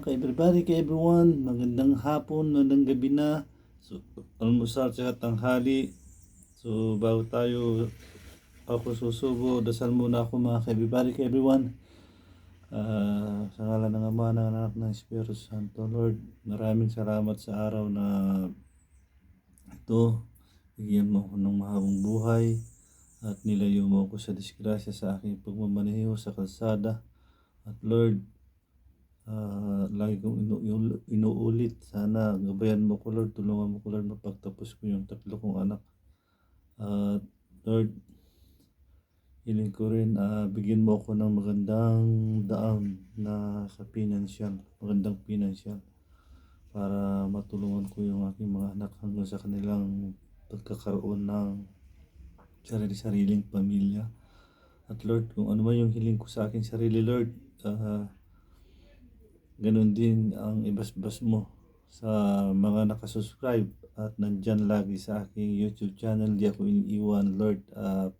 ka-everybody, ka-everyone. Magandang hapon, magandang gabi na. So, almusal at tanghali. So, bago ako susubo, dasal muna ako mga ka-everybody, ka-everyone. Sa ngalan ng Ama, ng Anak, ng Espiritu Santo, Lord, maraming salamat sa araw na ito. Bigyan mo ako ng mahabang buhay at nilayo mo ako sa disgrasya sa aking pagmamaneho sa kalsada. At Lord, lagi kong inuulit, sana gabayan mo ko Lord, tulungan mo ko Lord, mapagtapos ko yung 3 kong anak. Lord, hiling ko rin, bigyan mo ako ng magandang daan na sa magandang pinansyal para matulungan ko yung aking mga anak hanggang sa kanilang pagkakaroon ng sariling pamilya. At Lord, kung ano man yung hiling ko sa aking sarili Lord, ganun din ang ibasbas mo sa mga nakasubscribe at nandyan lagi sa aking YouTube channel. Di ako iniiwan Lord.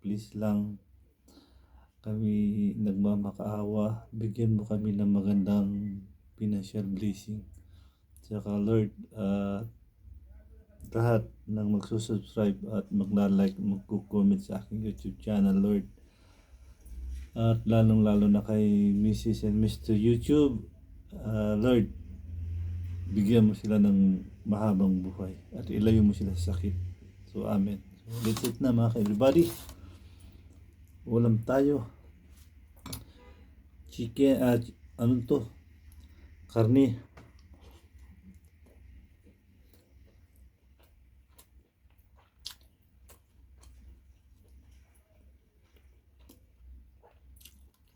Please lang, kami nagmamakaawa, bigyan mo kami ng magandang financial blessing. Saka Lord, lahat ng magsusubscribe at magla-like, magko-comment sa aking YouTube channel Lord, at lalong lalo na kay Mrs. and Mr. YouTube, Lord, bigyan mo sila ng mahabang buhay at ilayo mo sila sa sakit. So, amen. So, that's it na mga ka-everybody. Ulam tayo. Chicken, ano to? Karne.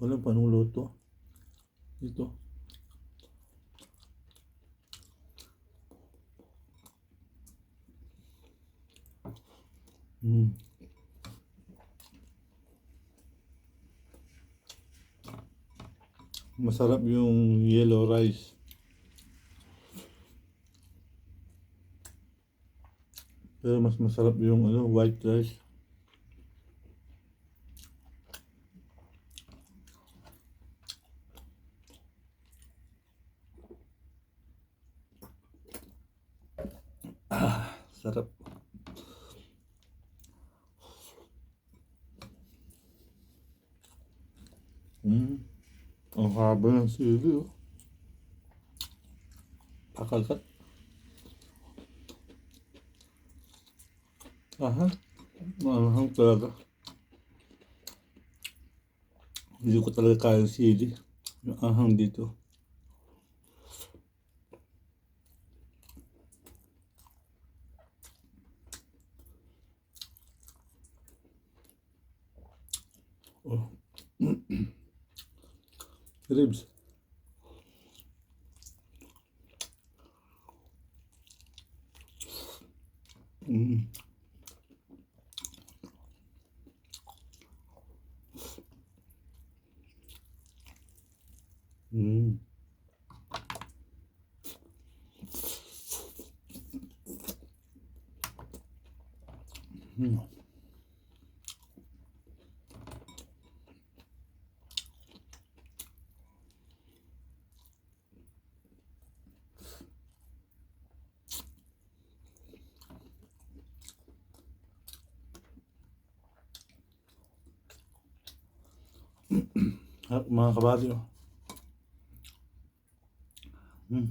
Walang panong luto. Ito. Masarap yung yellow rice. Pero mas masarap yung white rice. Sarap. Ang haba ng sili, oh. Kakalkat. Maanghang talaga. Hindi ko talaga kaya yung sili. Yung anghang dito. Oh. Ribs. Mga kabaryo. Ang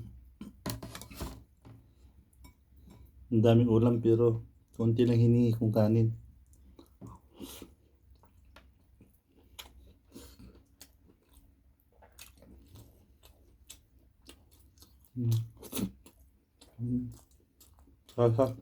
daming ulam pero konti lang hiningi kong kanin. Sarap.